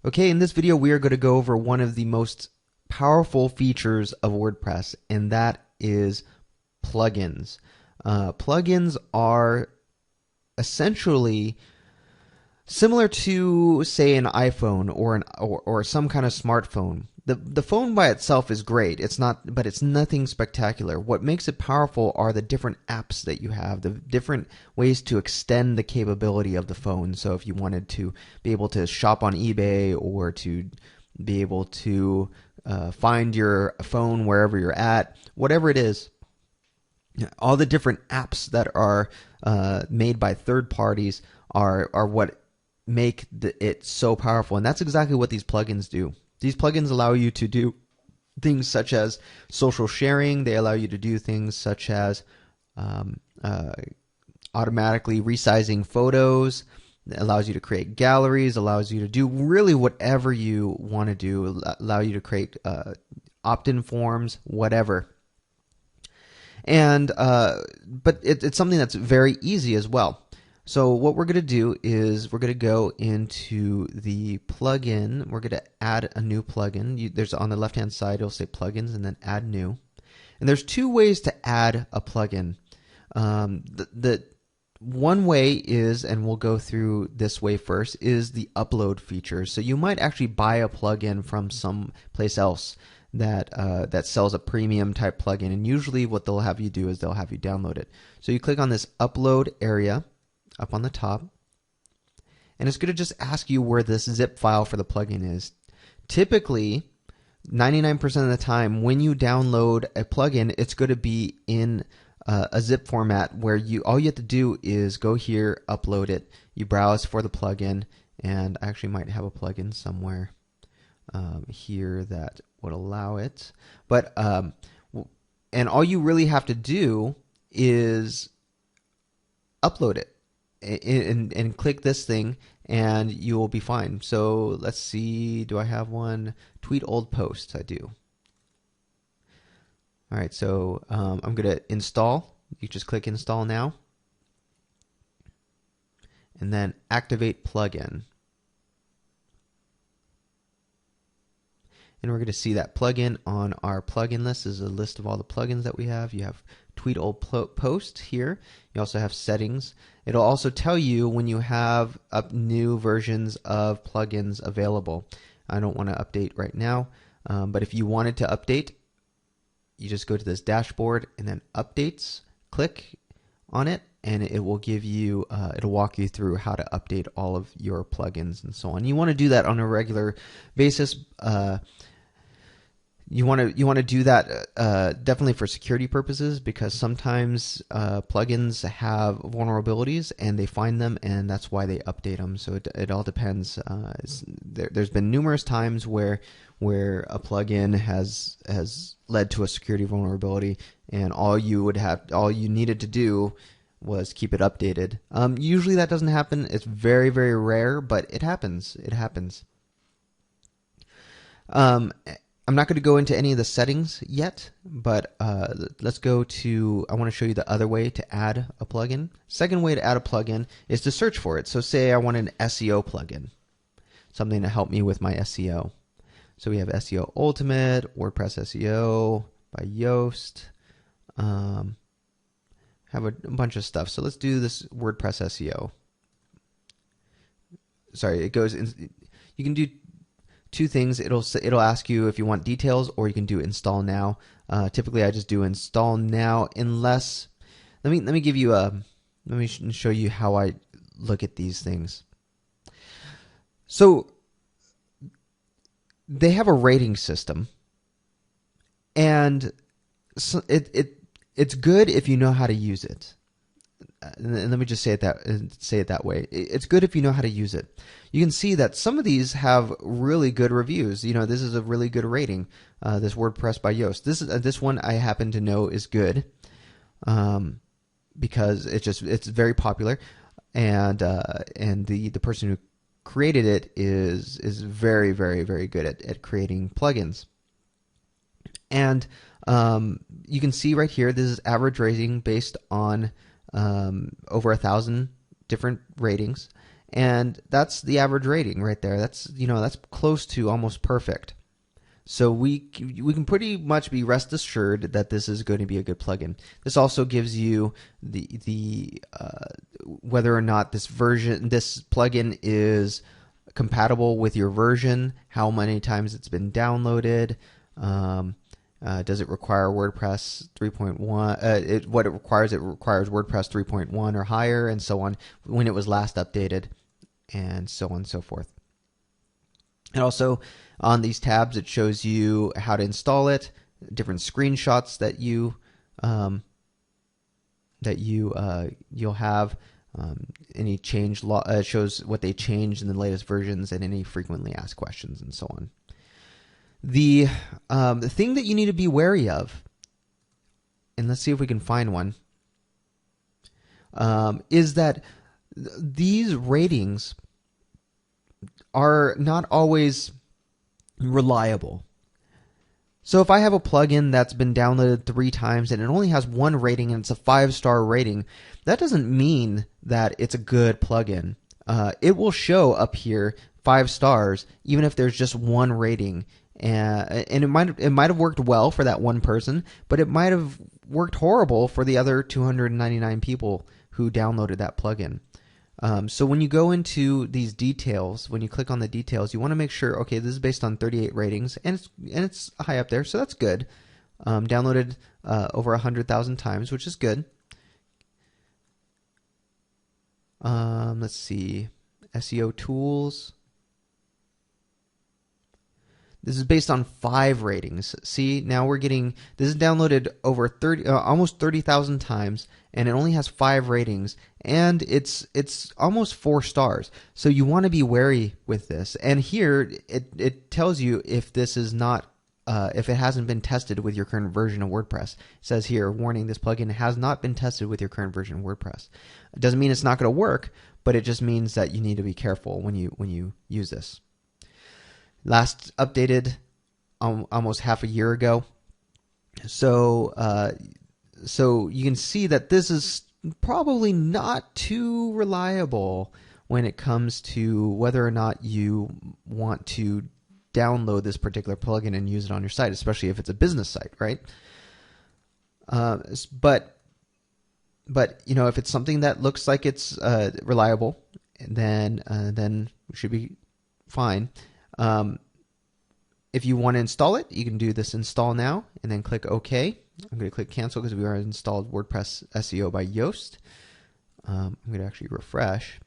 Okay, in this video we are going to go over one of the most powerful features of WordPress, and that is plugins. Plugins are essentially similar to, say, an iPhone or some kind of smartphone. The phone by itself is great. But it's nothing spectacular. What makes it powerful are the different apps that you have, the different ways to extend the capability of the phone. So if you wanted to be able to shop on eBay or to be able to find your phone wherever you're at, whatever it is, all the different apps that are made by third parties are what make it so powerful. And that's exactly what these plugins do. These plugins allow you to do things such as social sharing. They allow you to do things such as automatically resizing photos. It allows you to create galleries, allows you to do really whatever you want to do, allow you to create opt-in forms, whatever. And but it's something that's very easy as well. So what we're going to do is we're going to go into the plugin. We're going to add a new plugin. There's on the left-hand side, it'll say plugins and then add new. And there's two ways to add a plugin. The one way is, and we'll go through this way first, is the upload feature. So you might actually buy a plugin from some place else that sells a premium type plugin. And usually what they'll have you do is they'll have you download it. So you click on this upload area up on the top, and it's going to just ask you where this zip file for the plugin is. Typically, 99% of the time, when you download a plugin, it's going to be in a zip format where all you have to do is go here, upload it, you browse for the plugin, and I actually might have a plugin somewhere here that would allow it. But and all you really have to do is upload it. And click this thing and you will be fine. So let's see, do I have one? Tweet old posts, I do. Alright, so I'm going to install. You just click install now. And then activate plugin. And we're going to see that plugin on our plugin list. This is a list of all the plugins that we have. You have tweet old post here. You also have settings. It'll also tell you when you have new versions of plugins available. I don't want to update right now, but if you wanted to update, you just go to this dashboard and then updates, click on it, and it will give you, it'll walk you through how to update all of your plugins and so on. You want to do that on a regular basis. You want to do that definitely for security purposes, because sometimes plugins have vulnerabilities and they find them, and that's why they update them. So it all depends. There's been numerous times where a plugin has led to a security vulnerability, and all you needed to do was keep it updated. Usually that doesn't happen. It's very, very rare, but it happens. It happens. I'm not going to go into any of the settings yet, but let's go to, I want to show you the other way to add a plugin. Second way to add a plugin is to search for it. So say I want an SEO plugin, something to help me with my SEO. So we have SEO Ultimate, WordPress SEO by Yoast, have a bunch of stuff. So let's do this WordPress SEO. Sorry, it goes in, you can do two things. It'll ask you if you want details, or you can do install now. Typically I just do install now, unless let me give you let me show you how I look at these things. So they have a rating system, and so it's good if you know how to use it. And let me just say it that way. It's good if you know how to use it. You can see that some of these have really good reviews. You know, this is a really good rating. This WordPress by Yoast. This one I happen to know is good, because it's very popular, and the person who created it is very, very, very good at creating plugins. And you can see right here, this is average rating based on over 1,000 different ratings, and that's the average rating right there. That's that's close to almost perfect. So we can pretty much be rest assured that this is going to be a good plugin. This also gives you the whether or not this plugin is compatible with your version, how many times it's been downloaded, does it require WordPress 3.1? What it requires WordPress 3.1 or higher, and so on, when it was last updated, and so on and so forth. And also on these tabs, it shows you how to install it, different screenshots that you'll have. Any change shows what they changed in the latest versions and any frequently asked questions and so on. The thing that you need to be wary of, and let's see if we can find one, is that these ratings are not always reliable. So if I have a plugin that's been downloaded 3 times and it only has 1 rating and it's a 5-star rating, that doesn't mean that it's a good plugin. It will show up here 5 stars even if there's just 1 rating, and it might have worked well for that one person, but it might have worked horrible for the other 299 people who downloaded that plugin. So when you go into these details, when you click on the details, you want to make sure, okay, this is based on 38 ratings, and it's high up there, so that's good. Downloaded over 100,000 times, which is good. Let's see, SEO tools. This is based on 5 ratings. See, now we're getting, this is downloaded over almost 30,000 times, and it only has 5 ratings, and it's almost 4 stars. So you want to be wary with this. And here it tells you if this is not, if it hasn't been tested with your current version of WordPress. It says here, warning, this plugin has not been tested with your current version of WordPress. It doesn't mean it's not going to work, but it just means that you need to be careful when you use this. Last updated almost half a year ago. So you can see that this is probably not too reliable when it comes to whether or not you want to download this particular plugin and use it on your site, especially if it's a business site, right? But if it's something that looks like it's reliable, then we should be fine. If you want to install it, you can do this install now and then click OK. I'm going to click cancel because we already installed WordPress SEO by Yoast. I'm going to actually refresh.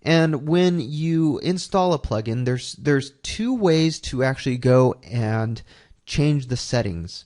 And when you install a plugin, there's 2 ways to actually go and change the settings.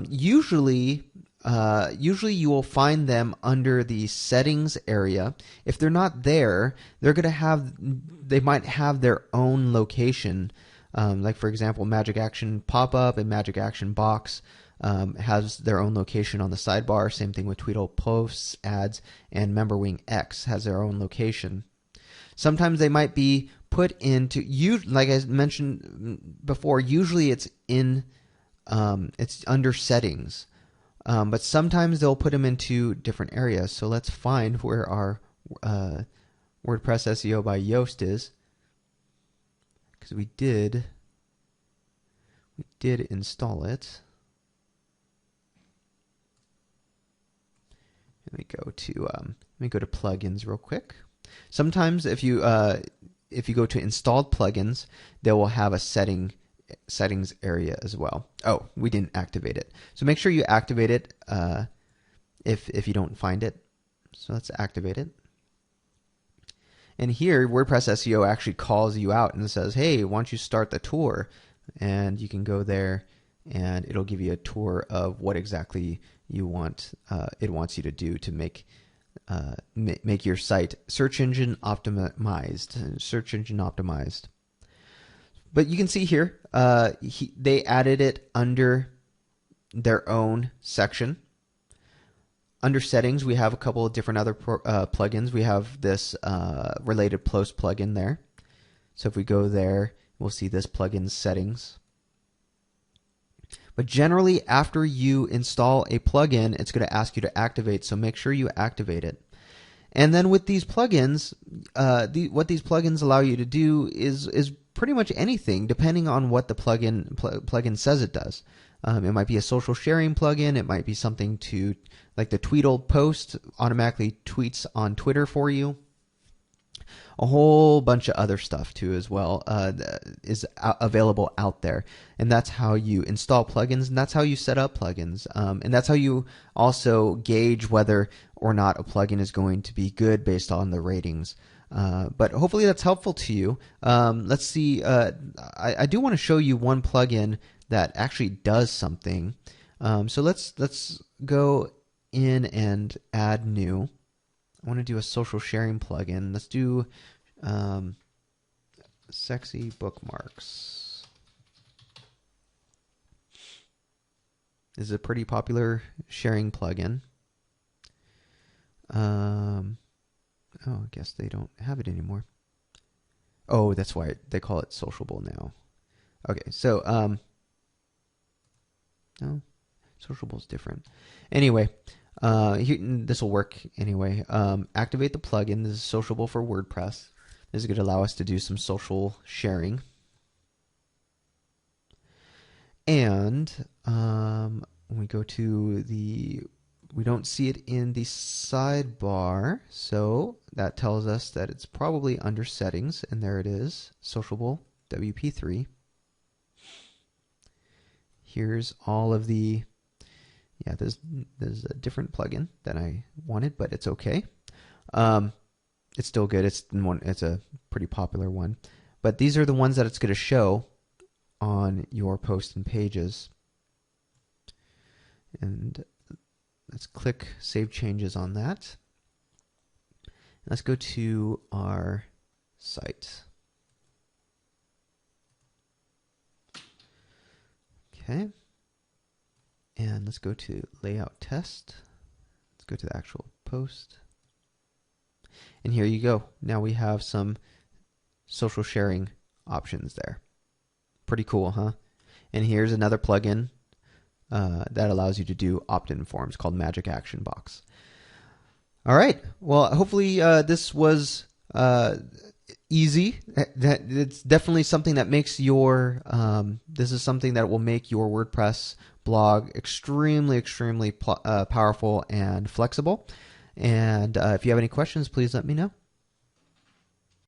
Usually you will find them under the settings area. If they're not there, they might have their own location. Like for example, Magic Action Pop-Up and Magic Action Box has their own location on the sidebar. Same thing with Tweedle Posts, Ads, and MemberWing X has their own location. Sometimes they might be put into, like I mentioned before, usually it's under settings. But sometimes they'll put them into different areas. So let's find where our WordPress SEO by Yoast is, because we did install it. Let me go to plugins real quick. Sometimes if you go to installed plugins, they will have a settings area as well. Oh, we didn't activate it. So make sure you activate it if you don't find it. So let's activate it. And here, WordPress SEO actually calls you out and says, hey, why don't you start the tour? And you can go there and it'll give you a tour of what exactly you want. It wants you to do to make your site search engine optimized. But you can see here, they added it under their own section. Under settings, we have a couple of different other plugins. We have this related post plugin there. So if we go there, we'll see this plugin settings. But generally, after you install a plugin, it's going to ask you to activate. So make sure you activate it. And then with these plugins, what these plugins allow you to do is pretty much anything, depending on what the plugin says it does. It might be a social sharing plugin. It might be something to, like the Tweedle post automatically tweets on Twitter for you. A whole bunch of other stuff too as well is available out there. And that's how you install plugins, and that's how you set up plugins. And that's how you also gauge whether or not a plugin is going to be good based on the ratings. But hopefully that's helpful to you. Let's see. I do want to show you one plugin that actually does something. So let's go in and add new. I want to do a social sharing plugin. Let's do sexy bookmarks. This is a pretty popular sharing plugin. Oh, I guess they don't have it anymore. Oh, that's why they call it Sociable now. Okay, so no, Sociable's different. Anyway. This will work anyway. Activate the plugin. This is Sociable for WordPress. This is going to allow us to do some social sharing. And when we go to we don't see it in the sidebar, so that tells us that it's probably under settings, and there it is, Sociable WP3. Here's all of the Yeah, there's a different plugin than I wanted, but it's okay. It's still good. It's a pretty popular one. But these are the ones that it's going to show on your posts and pages. And let's click Save Changes on that. Let's go to our site. Okay. And let's go to Layout Test. Let's go to the actual post. And here you go. Now we have some social sharing options there. Pretty cool, huh? And here's another plugin that allows you to do opt-in forms called Magic Action Box. All right. Well, hopefully this was easy. It's definitely something that makes your this is something that will make your WordPress blog extremely powerful and flexible. And if you have any questions, please let me know.